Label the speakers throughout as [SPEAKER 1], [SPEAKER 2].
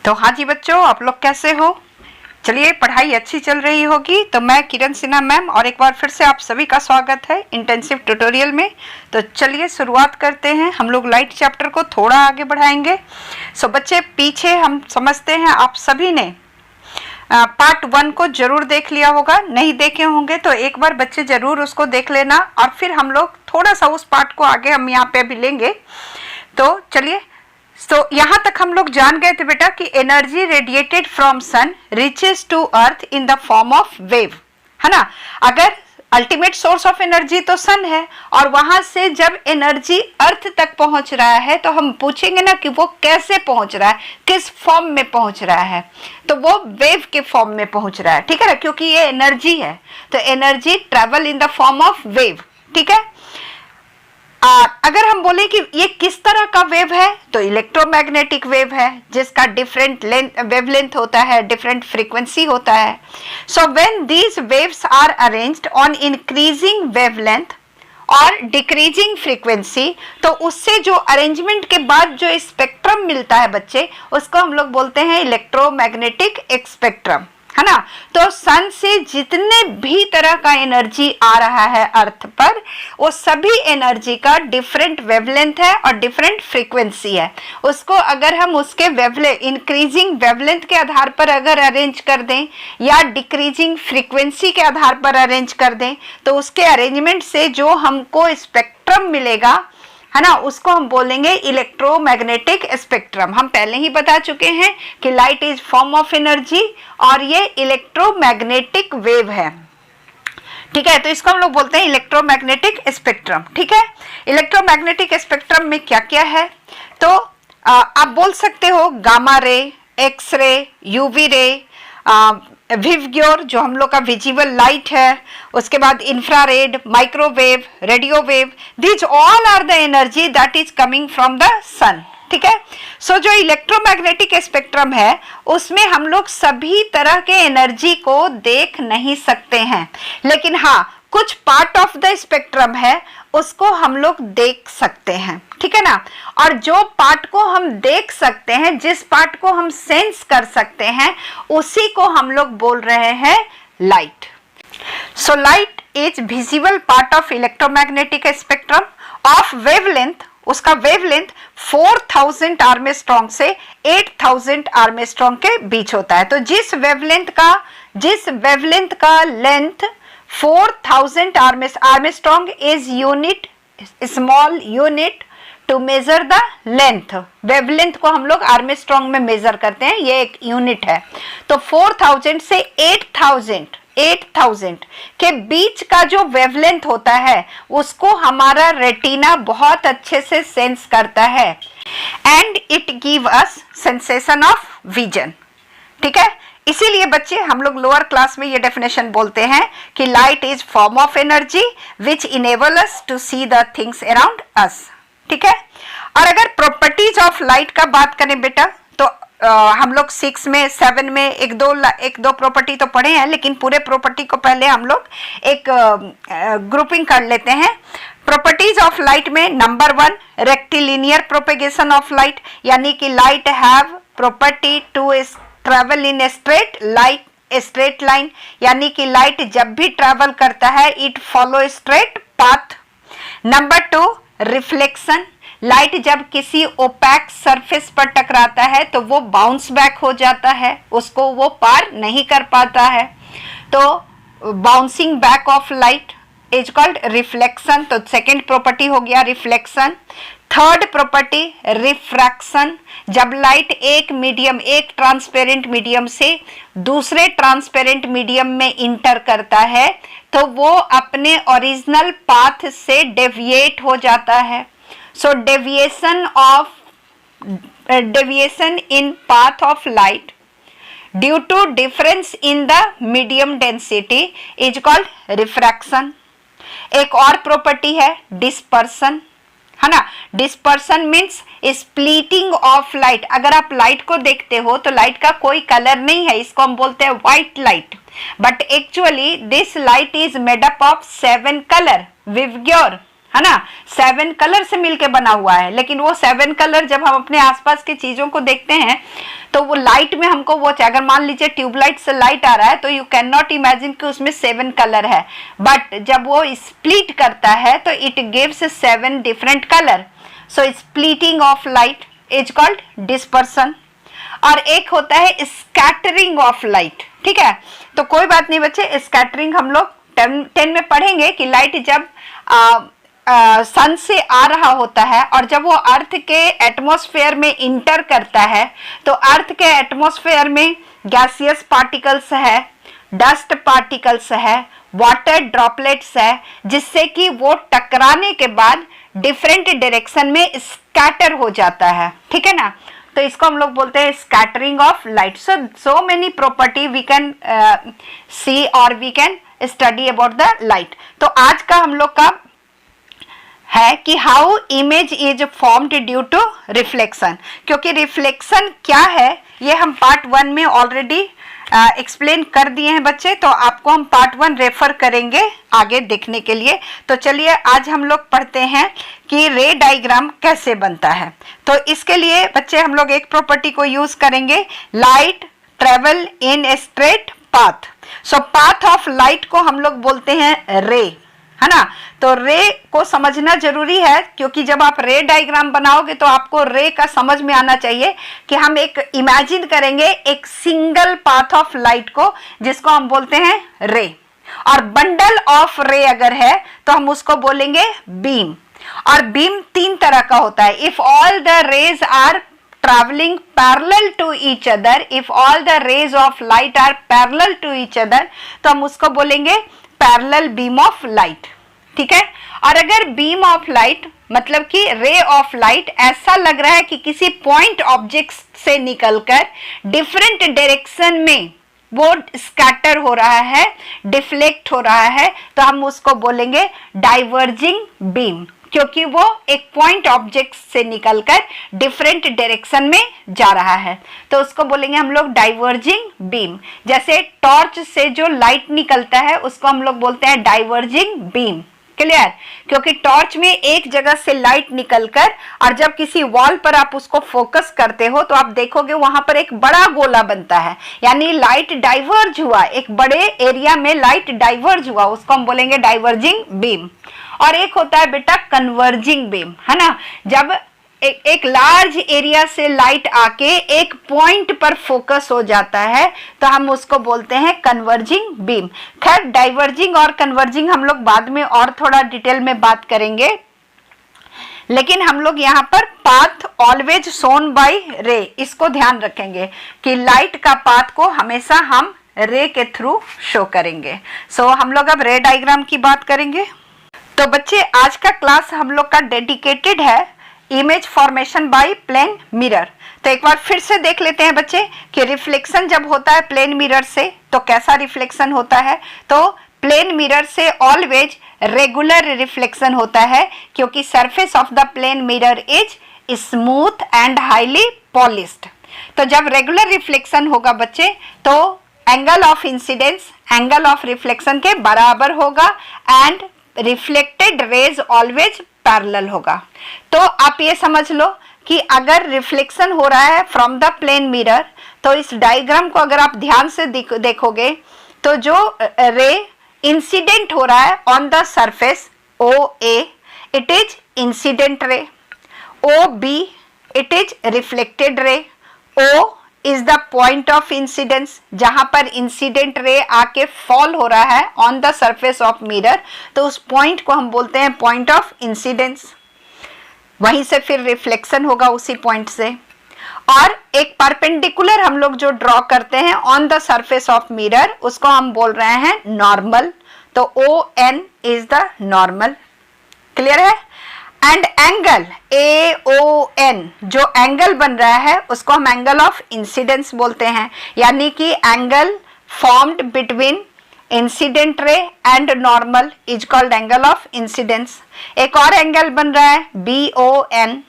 [SPEAKER 1] तो हाँ जी बच्चों, आप लोग कैसे हो? चलिए, पढ़ाई अच्छी चल रही होगी। तो मैं किरण सिन्हा मैम और एक बार फिर से आप सभी का स्वागत है इंटेंसिव ट्यूटोरियल में। तो चलिए शुरुआत करते हैं। हम लोग लाइट चैप्टर को थोड़ा आगे बढ़ाएंगे। सो बच्चे, पीछे हम समझते हैं आप सभी ने पार्ट 1 को जरूर देख लिया होगा। नहीं देखे होंगे तो एक बार बच्चे जरूर उसको देख लेना, और फिर हम लोग थोड़ा सा उस पार्ट को आगे हम यहाँ पे अभी लेंगे। तो चलिए, तो यहां तक हम लोग जान गए थे बेटा कि energy radiated from sun reaches to earth in the form of wave, है ना। अगर अल्टीमेट सोर्स ऑफ एनर्जी तो सन है, और वहां से जब एनर्जी अर्थ तक पहुंच रहा है तो हम पूछेंगे ना कि वो कैसे पहुंच रहा है, किस फॉर्म में पहुंच रहा है। तो वो वेव के फॉर्म में पहुंच रहा है, ठीक है ना, क्योंकि ये एनर्जी है। तो energy travel in the form of wave, ठीक है। अगर हम बोले कि ये किस तरह का वेव है, तो इलेक्ट्रोमैग्नेटिक वेव है, जिसका डिफरेंट वेवलेंथ होता है, डिफरेंट फ्रीक्वेंसी होता है। So when these waves are arranged on increasing wavelength और डिक्रीजिंग फ्रीक्वेंसी, तो उससे जो अरेंजमेंट के बाद जो स्पेक्ट्रम मिलता है बच्चे, उसको हम लोग बोलते हैं इलेक्ट्रोमैग्नेटिक स्पेक्ट्रम, है ना। तो सन से जितने भी तरह का एनर्जी आ रहा है अर्थ पर, वो सभी एनर्जी का डिफरेंट वेवलेंथ है और डिफरेंट फ्रीक्वेंसी है। उसको अगर हम उसके इंक्रीजिंग वेवलेंथ के आधार पर अगर अरेंज कर दें या डिक्रीजिंग फ्रीक्वेंसी के आधार पर अरेंज कर दें, तो उसके अरेंजमेंट से जो हमको स्पेक्ट्रम मिलेगा, है ना, उसको हम बोलेंगे इलेक्ट्रोमैग्नेटिक स्पेक्ट्रम। हम पहले ही बता चुके हैं कि light is form of energy और ये इलेक्ट्रोमैग्नेटिक वेव है, ठीक है। तो इसको हम लोग बोलते हैं इलेक्ट्रोमैग्नेटिक स्पेक्ट्रम, ठीक है। इलेक्ट्रोमैग्नेटिक स्पेक्ट्रम में क्या क्या है, तो आप बोल सकते हो gamma ray, X ray, UV ray, विवग्योर जो हम लोग का विजिबल लाइट है, उसके बाद infrared, microwave, radio wave, these all are the energy that is coming from the sun, ठीक है। सो जो इलेक्ट्रोमैग्नेटिक स्पेक्ट्रम है, उसमें हम लोग सभी तरह के एनर्जी को देख नहीं सकते हैं, लेकिन हाँ, कुछ पार्ट ऑफ द स्पेक्ट्रम है उसको हम लोग देख सकते हैं, ठीक है ना। और जो पार्ट को हम देख सकते हैं, जिस पार्ट को हम सेंस कर सकते हैं, उसी को हम लोग बोल रहे हैं light. So light is visible part of electromagnetic spectrum of wavelength. उसका वेवलेंथ 4000 आर्मस्ट्रॉन्ग से 8000 आर्मस्ट्रॉन्ग के बीच होता है। तो जिस वेवलेंथ का length 4000 Armstrong is unit, small unit to measure the length. Wavelength को हम लोग आर्मस्ट्रॉन्ग में मेजर करते हैं, ये एक यूनिट है। तो 4000 से 8000 के बीच का जो वेवलेंथ होता है, उसको हमारा रेटिना बहुत अच्छे से सेंस करता है, and it give us sensation of vision, ठीक है। इसीलिए बच्चे हम लोग लोअर क्लास में ये डेफिनेशन बोलते हैं कि light is form of energy which enable us to see the things around us, ठीक है। और अगर प्रॉपर्टीज ऑफ लाइट का बात करें बेटा, तो हम लोग 6 में 7 में एक दो प्रॉपर्टी तो पढ़े हैं, लेकिन पूरे प्रॉपर्टी को पहले हम लोग एक ग्रुपिंग कर लेते हैं। प्रॉपर्टीज ऑफ लाइट में number 1, rectilinear propagation of light, यानी कि light have property to travel in straight line, यानी कि लाइट जब भी ट्रेवल करता है it follow straight path. Number 2, reflection, light जब किसी ओपैक सरफेस पर टकराता है तो वो बाउंस बैक हो जाता है, उसको वो पार नहीं कर पाता है। तो bouncing back of light is called reflection. तो सेकेंड प्रॉपर्टी हो गया रिफ्लेक्शन। थर्ड प्रॉपर्टी रिफ्रैक्शन, जब लाइट एक ट्रांसपेरेंट मीडियम से दूसरे ट्रांसपेरेंट मीडियम में इंटर करता है, तो वो अपने ओरिजिनल पाथ से डेविएट हो जाता है। So deviation in path of light due to difference in the medium density is called refraction. एक और प्रॉपर्टी है डिस्पर्सन, है ना। Dispersion means splitting of light. अगर आप लाइट को देखते हो तो लाइट का कोई कलर नहीं है, इसको हम बोलते हैं white light, but actually this light is made up of 7 colour, विवग्योर, है ना, 7 कलर से मिलके बना हुआ है, लेकिन वो 7 कलर जब हम अपने आसपास की चीजों को देखते हैं तो वो लाइट में हमको वो, अगर मान लीजिए ट्यूबलाइट से लाइट आ रहा है तो यू कैन नॉट इमेजिन कि उसमें 7 कलर है, बट जब वो स्प्लिट करता है तो it gives 7 different colour. So splitting of light is called dispersion. और एक होता है स्कैटरिंग ऑफ लाइट, ठीक है। तो कोई बात नहीं बच्चे, स्कैटरिंग हम लोग 10 में पढ़ेंगे कि लाइट जब सन से आ रहा होता है और जब वो अर्थ के एटमॉस्फेयर में इंटर करता है तो अर्थ के एटमॉस्फेयर में गैसियस पार्टिकल्स है, डस्ट पार्टिकल्स है, वाटर ड्रॉपलेट्स है, जिससे कि वो टकराने के बाद डिफरेंट डायरेक्शन में स्कैटर हो जाता है, ठीक है ना। तो इसको हम लोग बोलते हैं scattering of light. So many property we can see और we can study about the light. तो आज का हम लोग का है कि how image is formed due to reflection. क्योंकि रिफ्लेक्शन क्या है ये हम पार्ट 1 में ऑलरेडी एक्सप्लेन कर दिए हैं बच्चे, तो आपको हम पार्ट 1 रेफर करेंगे आगे देखने के लिए। तो चलिए आज हम लोग पढ़ते हैं कि रे डायग्राम कैसे बनता है। तो इसके लिए बच्चे हम लोग एक प्रॉपर्टी को यूज करेंगे, light travel in a straight path. So path of light को हम लोग बोलते हैं रे, है ना। तो रे को समझना जरूरी है, क्योंकि जब आप रे डायग्राम बनाओगे तो आपको रे का समझ में आना चाहिए कि हम एक इमेजिन करेंगे एक सिंगल पाथ ऑफ लाइट को, जिसको हम बोलते हैं रे। और बंडल ऑफ रे अगर है तो हम उसको बोलेंगे बीम। और बीम 3 तरह का होता है। If all the rays are traveling parallel to each other, if all the rays of light are parallel to each other, तो हम उसको बोलेंगे पैरेलल बीम ऑफ लाइट, ठीक है। और अगर बीम ऑफ लाइट मतलब कि रे ऑफ लाइट ऐसा लग रहा है कि किसी पॉइंट ऑब्जेक्ट से निकलकर डिफरेंट डायरेक्शन में वो स्कैटर हो रहा है, डिफ्लेक्ट हो रहा है, तो हम उसको बोलेंगे डाइवर्जिंग बीम, क्योंकि वो एक पॉइंट ऑब्जेक्ट से निकलकर डिफरेंट डायरेक्शन में जा रहा है, तो उसको बोलेंगे हम लोग डाइवर्जिंग बीम। जैसे टॉर्च से जो लाइट निकलता है उसको हम लोग बोलते हैं डाइवर्जिंग बीम, क्लियर। क्योंकि टॉर्च में एक जगह से लाइट निकलकर और जब किसी वॉल पर आप उसको फोकस करते हो तो आप देखोगे वहां पर एक बड़ा गोला बनता है, यानी लाइट डाइवर्ज हुआ, एक बड़े एरिया में लाइट डाइवर्ज हुआ, उसको हम बोलेंगे डाइवर्जिंग बीम। और एक होता है बेटा कन्वर्जिंग बीम, है ना। जब एक लार्ज एरिया से लाइट आके एक पॉइंट पर फोकस हो जाता है तो हम उसको बोलते हैं कन्वर्जिंग बीम। खैर डाइवर्जिंग और कन्वर्जिंग हम लोग बाद में और थोड़ा डिटेल में बात करेंगे, लेकिन हम लोग यहाँ पर पाथ ऑलवेज शोन बाय रे, इसको ध्यान रखेंगे कि लाइट का पाथ को हमेशा हम रे के थ्रू शो करेंगे। सो हम लोग अब रे डायग्राम की बात करेंगे। तो बच्चे आज का क्लास हम लोग का डेडिकेटेड है image formation by plane mirror. तो एक बार फिर से देख लेते हैं बच्चे कि रिफ्लेक्शन जब होता है प्लेन मिरर से तो कैसा रिफ्लेक्शन होता है। तो प्लेन मिरर से ऑलवेज रेगुलर रिफ्लेक्शन होता है, क्योंकि surface of the plane mirror is smooth and highly polished. तो जब रेगुलर रिफ्लेक्शन होगा बच्चे तो angle of incidence angle of reflection के बराबर होगा and reflected rays always parallel होगा। तो आप ये समझ लो कि अगर रिफ्लेक्शन हो रहा है फ्रॉम द प्लेन मिरर तो इस डायग्राम को अगर आप ध्यान से देखोगे तो जो रे इंसिडेंट हो रहा है on the surface O A it is incident ray, O B it is reflected ray, O is the point of incidence जहां पर इंसिडेंट रे आके फॉल हो रहा है on the surface of mirror, तो उस पॉइंट को हम बोलते हैं पॉइंट ऑफ इंसिडेंस। वहीं से फिर रिफ्लेक्शन होगा उसी पॉइंट से। और एक परपेंडिकुलर हम लोग जो ड्रॉ करते हैं on the surface of mirror उसको हम बोल रहे हैं नॉर्मल। तो O N is the normal, clear है। And angle A O N जो एंगल बन रहा है उसको हम एंगल ऑफ इंसिडेंस बोलते हैं, यानी कि angle formed between incident ray and normal is called angle of incidence. एक और एंगल बन रहा है बी ओ एन,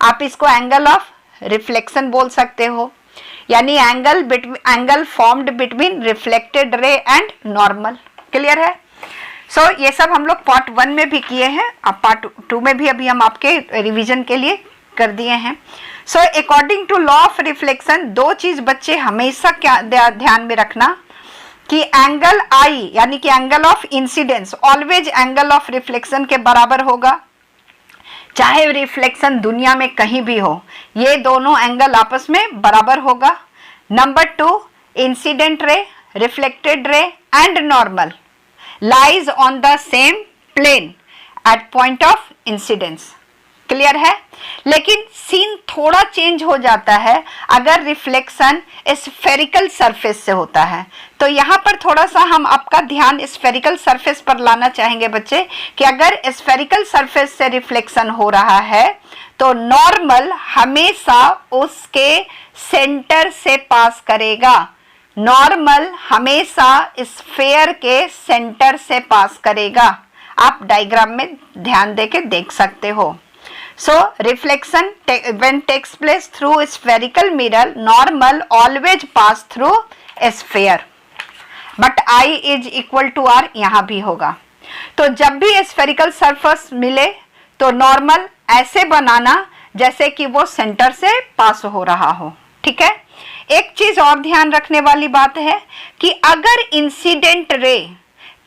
[SPEAKER 1] आप इसको एंगल ऑफ रिफ्लेक्शन बोल सकते हो, यानी angle formed between reflected ray and normal, clear है। सो ये सब हम लोग पार्ट 1 में भी किए हैं, अब पार्ट 2 में भी अभी हम आपके रिवीजन के लिए कर दिए हैं। So according to law of reflection, दो चीज बच्चे हमेशा क्या ध्यान में रखना कि एंगल आई यानी कि angle of incidence always angle of reflection के बराबर होगा, चाहे रिफ्लेक्शन दुनिया में कहीं भी हो, ये दोनों एंगल आपस में बराबर होगा। Number 2, incident ray, reflected ray and normal lies on the same plane at point of incidence. Clear है? लेकिन सीन थोड़ा चेंज हो जाता है अगर रिफ्लेक्शन स्फेरिकल सरफेस से होता है। तो यहाँ पर थोड़ा सा हम आपका ध्यान स्फेरिकल सरफेस पर लाना चाहेंगे बच्चे, कि अगर स्फेरिकल सरफेस से रिफ्लेक्शन हो रहा है तो नॉर्मल हमेशा उसके सेंटर से पास करेगा। नॉर्मल हमेशा स्फेयर के सेंटर से पास करेगा। आप डायग्राम में ध्यान देके देख सकते हो। So reflection when takes place through spherical mirror, normal always pass through a sphere, but I is equal to R यहाँ भी होगा। तो जब भी spherical surface मिले तो नॉर्मल ऐसे बनाना जैसे कि वो सेंटर से पास हो रहा हो। ठीक है? एक चीज और ध्यान रखने वाली बात है कि अगर इंसिडेंट रे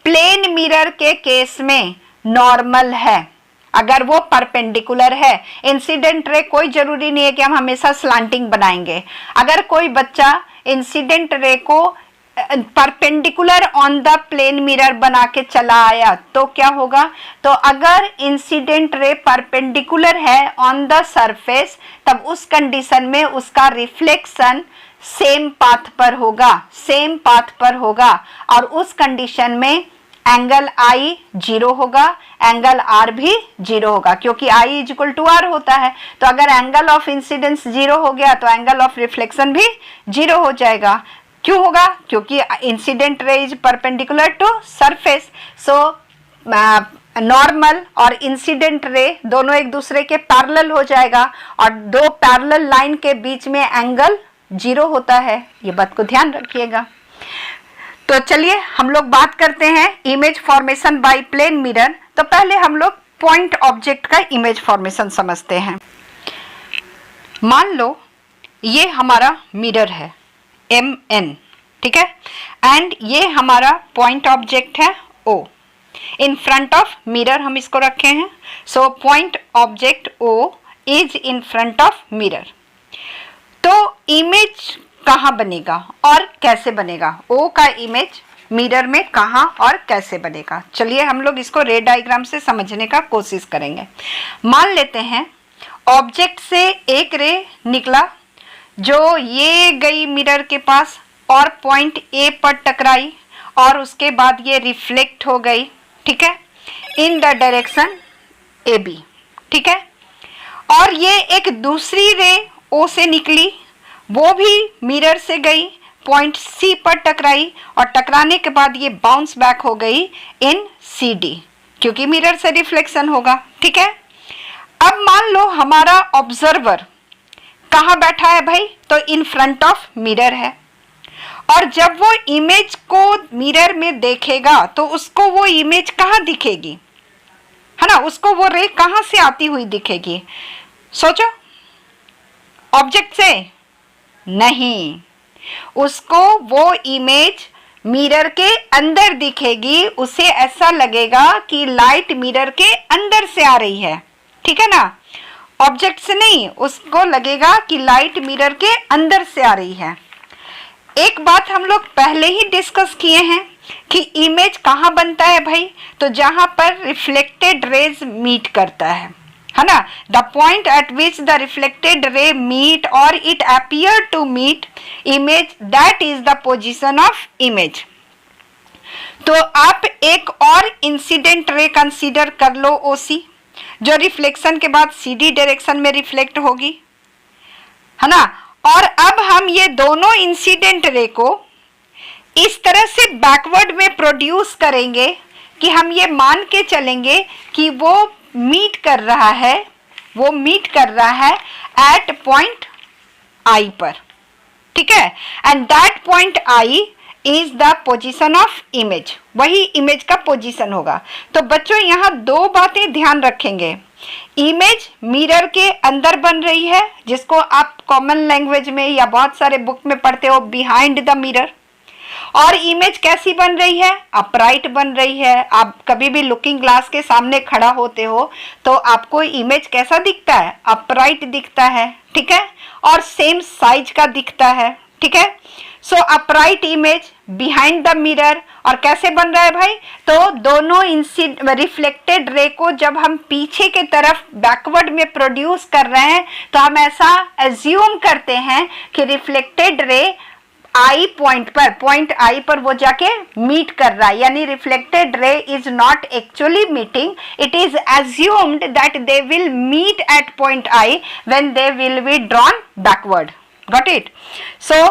[SPEAKER 1] प्लेन मिरर के केस में नॉर्मल है, अगर वो परपेंडिकुलर है, इंसिडेंट रे कोई जरूरी नहीं है कि हम हमेशा स्लांटिंग बनाएंगे। अगर कोई बच्चा इंसिडेंट रे को perpendicular on the plane mirror बना के चला आया तो क्या होगा? तो अगर इंसिडेंट रे परपेंडिकुलर है ऑन द सरफेस, तब उस कंडीशन में उसका रिफ्लेक्शन सेम पाथ पर होगा, सेम पाथ पर होगा, और उस कंडीशन में एंगल आई 0 होगा, एंगल आर भी 0 होगा, क्योंकि I is equal to are होता है। तो अगर एंगल ऑफ इंसिडेंस 0 हो गया तो एंगल ऑफ रिफ्लेक्शन भी 0 हो जाएगा। क्यों होगा? क्योंकि incident ray is perpendicular to surface. So normal और इंसिडेंट रे दोनों एक दूसरे के पैरेलल हो जाएगा, और दो पैरेलल लाइन के बीच में एंगल 0 होता है। ये बात को ध्यान रखिएगा। तो चलिए हम लोग बात करते हैं image formation by plane mirror. तो पहले हम लोग पॉइंट ऑब्जेक्ट का इमेज फॉर्मेशन समझते हैं। मान लो ये हमारा मिरर है MN, ठीक है, एंड ये हमारा पॉइंट ऑब्जेक्ट है O। In front of mirror हम इसको रखे हैं। So point object O is in front of mirror. तो इमेज कहाँ बनेगा और कैसे बनेगा? O का इमेज मिरर में कहाँ और कैसे बनेगा? चलिए हम लोग इसको रे डायग्राम से समझने का कोशिश करेंगे। मान लेते हैं ऑब्जेक्ट से एक रे निकला जो ये गई मिरर के पास और पॉइंट A पर टकराई, और उसके बाद ये रिफ्लेक्ट हो गई, ठीक है, इन द डायरेक्शन AB, ठीक है। और ये एक दूसरी रे O से निकली, वो भी मिरर से गई, पॉइंट C पर टकराई, और टकराने के बाद ये बाउंस बैक हो गई इन CD, क्योंकि मिरर से रिफ्लेक्शन होगा, ठीक है। अब मान लो हमारा ऑब्जर्वर कहाँ बैठा है भाई? तो इन फ्रंट ऑफ मिरर है, और जब वो इमेज को मिरर में देखेगा तो उसको वो इमेज कहाँ दिखेगी, है ना? उसको वो रे कहाँ से आती हुई दिखेगी? सोचो, ऑब्जेक्ट से नहीं, उसको वो इमेज मिरर के अंदर दिखेगी। उसे ऐसा लगेगा कि लाइट मिरर के अंदर से आ रही है, ठीक है ना, ऑब्जेक्ट से नहीं। उसको लगेगा कि लाइट मिरर के अंदर से आ रही है। एक बात हम लोग पहले ही डिस्कस किए हैं कि इमेज कहाँ बनता है भाई? तो जहां पर रिफ्लेक्टेड रेज मीट करता है ना, the point at which the reflected ray meet or it appear to meet image, that is the position of image. तो आप एक और इंसिडेंट रे कंसीडर कर लो, OC, जो रिफ्लेक्शन के बाद CD डायरेक्शन में रिफ्लेक्ट होगी, है ना। और अब हम ये दोनों इंसिडेंट रे को इस तरह से बैकवर्ड में प्रोड्यूस करेंगे कि हम ये मान के चलेंगे कि वो मीट कर रहा है एट पॉइंट I पर, ठीक है, and that point I is the position of image, वही इमेज का पोजीशन होगा। तो बच्चों यहाँ दो बातें ध्यान रखेंगे। इमेज मिरर के अंदर बन रही है, जिसको आप कॉमन लैंग्वेज में या बहुत सारे बुक में पढ़ते हो बिहाइंड द मिरर। और इमेज कैसी बन रही है? अपराइट बन रही है। आप कभी भी लुकिंग ग्लास के सामने खड़ा होते हो तो आपको इमेज कैसा दिखता है? अपराइट दिखता है, ठीक है, और सेम साइज का दिखता है, ठीक है। So upright image behind the mirror. और कैसे बन रहा है भाई? तो दोनों रिफ्लेक्टेड रे को जब हम पीछे के तरफ बैकवर्ड में प्रोड्यूस कर रहे हैं तो हम ऐसा एज्यूम करते हैं कि reflected ray I point I पर वो जाके मीट कर रहा है, यानी reflected ray is not actually meeting, it is assumed that they will meet at point I when they will be drawn backward. Got it? So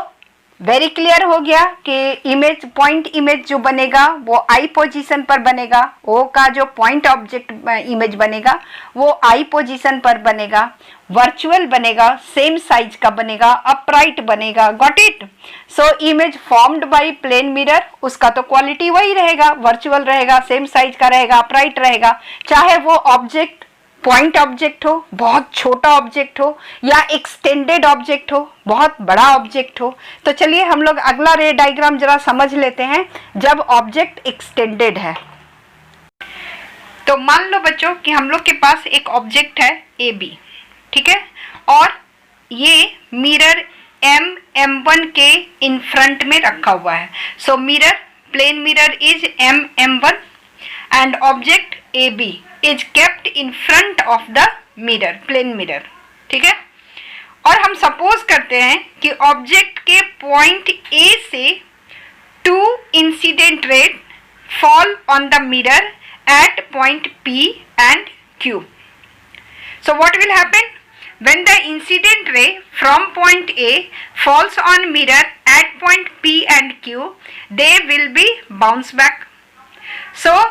[SPEAKER 1] very clear हो गया कि इमेज पॉइंट इमेज जो बनेगा वो आई पोजीशन पर बनेगा, ओ का जो पॉइंट ऑब्जेक्ट इमेज बनेगा वो आई पोजीशन पर बनेगा, वर्चुअल बनेगा, सेम साइज का बनेगा, अपराइट बनेगा। Got it? So image formed by plane mirror, उसका तो क्वालिटी वही रहेगा, वर्चुअल रहेगा, सेम साइज का रहेगा, अपराइट रहेगा, चाहे वो ऑब्जेक्ट पॉइंट ऑब्जेक्ट हो, बहुत छोटा ऑब्जेक्ट हो, या एक्सटेंडेड ऑब्जेक्ट हो, बहुत बड़ा ऑब्जेक्ट हो। तो चलिए हम लोग अगला रे डायग्राम जरा समझ लेते हैं जब ऑब्जेक्ट एक्सटेंडेड है। तो मान लो बच्चों कि हम लोग के पास एक ऑब्जेक्ट है ए बी, ठीक है, और ये मिरर M1 के इन फ्रंट में रखा हुआ है। So mirror, plane mirror is M1 and object AB is kept in front of the mirror, plane mirror, ठीक है। और हम सपोज करते हैं कि ऑब्जेक्ट के पॉइंट A से 2 इंसिडेंट रे fall on the mirror at point P and Q. So what will happen? When the incident ray from point A falls on mirror at point P and Q, they will be bounce back. So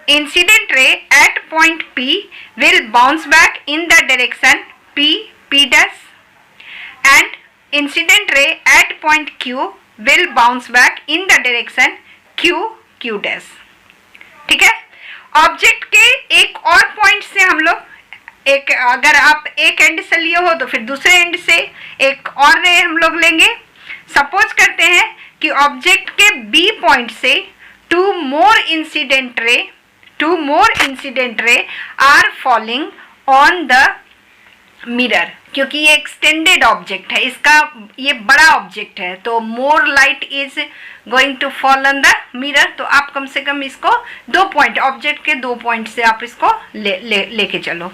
[SPEAKER 1] incident ray at point P will bounce back in the direction P dash, and incident ray at point Q will bounce back in the direction Q dash, ठीक है। Object के एक और point से हम लोग एक, अगर आप एक एंड से लिए हो तो फिर दूसरे एंड से एक और रे हम लोग लेंगे। सपोज करते हैं कि ऑब्जेक्ट के बी पॉइंट से two more incident ray are falling on the mirror, क्योंकि ये एक्सटेंडेड ऑब्जेक्ट है, इसका ये बड़ा ऑब्जेक्ट है, तो more light is going to fall on the mirror. तो आप कम से कम इसको 2 पॉइंट, ऑब्जेक्ट के 2 पॉइंट से आप इसको लेके चलो।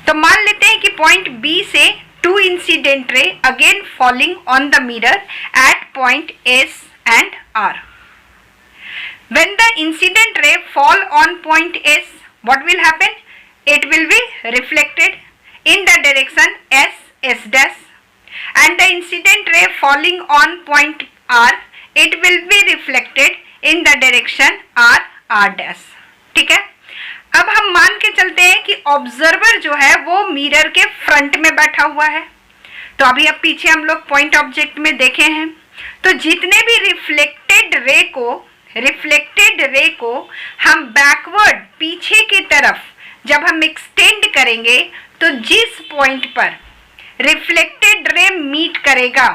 [SPEAKER 1] तो मान लेते हैं कि पॉइंट बी से 2 incident ray again falling on the mirror at point S and R. When the incident ray fall on point S, what will happen? It will be reflected in the direction S dash, and the incident ray falling on point R, it will be reflected in the direction R dash, ठीक है। अब हम मान के चलते हैं कि observer जो है वो मिरर के फ्रंट में बैठा हुआ है। तो अभी अब पीछे हम लोग पॉइंट ऑब्जेक्ट में देखे हैं, तो जितने भी रिफ्लेक्टेड रे को हम बैकवर्ड पीछे की तरफ जब हम एक्सटेंड करेंगे तो जिस पॉइंट पर रिफ्लेक्टेड रे मीट करेगा,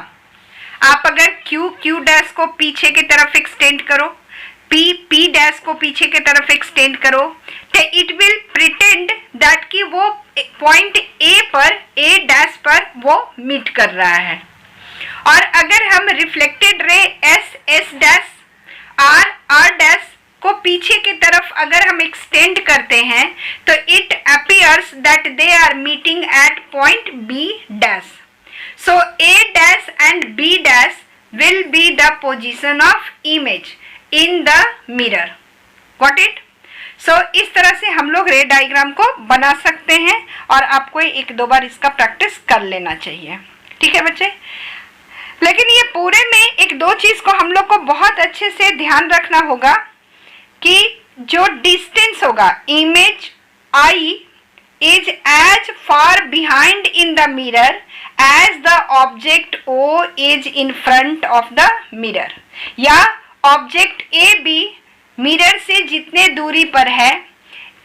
[SPEAKER 1] आप अगर Q डैश को पीछे की तरफ एक्सटेंड करो, P डैश को पीछे की तरफ एक्सटेंड करो, तो इट विल प्रिटेंड दैट कि वो पॉइंट A डैश पर वो मीट कर रहा है। और अगर हम reflected ray S dash R dash को पीछे की तरफ अगर हम एक्सटेंड करते हैं तो it appears that they are meeting at point B dash. So A dash and B dash will be the position of image in the mirror. Got it? So इस तरह से हम लोग रे डायग्राम को बना सकते हैं और आपको 1-2 बार इसका प्रैक्टिस कर लेना चाहिए, ठीक है बच्चे। लेकिन ये पूरे में 1-2 चीज को हम लोग को बहुत अच्छे से ध्यान रखना होगा कि जो डिस्टेंस होगा image I is as far behind in the mirror as the object O is in front of the mirror, या ऑब्जेक्ट ए बी मिरर से जितने दूरी पर है,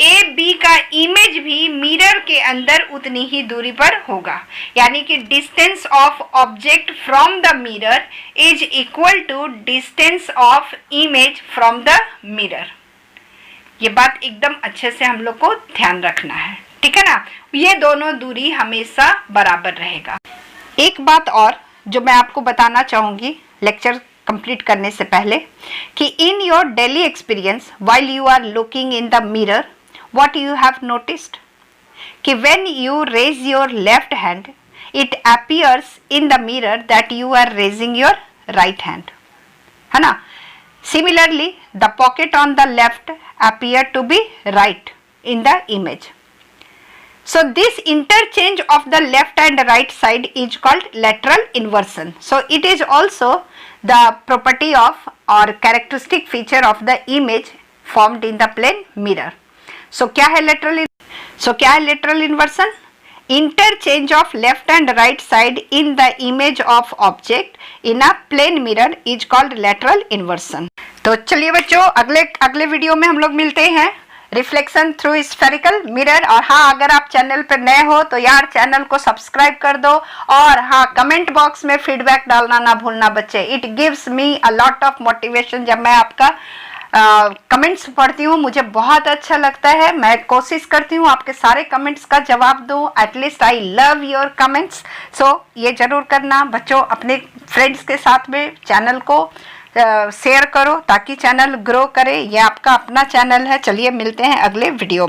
[SPEAKER 1] ए बी का इमेज भी मिरर के अंदर उतनी ही दूरी पर होगा। यानी कि distance of object from the mirror is equal to distance of image from the mirror. ये बात एकदम अच्छे से हम लोग को ध्यान रखना है, ठीक है ना। ये दोनों दूरी हमेशा बराबर रहेगा। एक बात और जो मैं आपको बताना चाहूँगी लेक्चर कंप्लीट करने से पहले, कि in your daily experience while you are looking in the mirror, what you have noticed कि when you raise your left hand it appears in the mirror that you are raising your right hand, है ना। Similarly the pocket on the left appear to be right in the image. So this interchange of the left and right side is called lateral inversion. So it is also the property of or characteristic feature of the image formed in the plane mirror. So क्या है lateral inversion? Interchange of left and right side in the image of object in a plane mirror is called lateral inversion. तो चलिए बच्चों, अगले video में हम लोग मिलते हैं रिफ्लेक्शन थ्रू स्फेरिकल मिरर। और हाँ, अगर आप चैनल पर नए हो तो यार चैनल को सब्सक्राइब कर दो, और हाँ कमेंट बॉक्स में फीडबैक डालना ना भूलना बच्चे। It gives me a lot of motivation. जब मैं आपका कमेंट्स पढ़ती हूँ मुझे बहुत अच्छा लगता है। मैं कोशिश करती हूँ आपके सारे कमेंट्स का जवाब दूँ। At least I love your comments. So ये ज़रूर करना बच्चों, अपने फ्रेंड्स के साथ में चैनल को शेयर करो ताकि चैनल ग्रो करे। ये आपका अपना चैनल है। चलिए मिलते हैं अगले वीडियो में।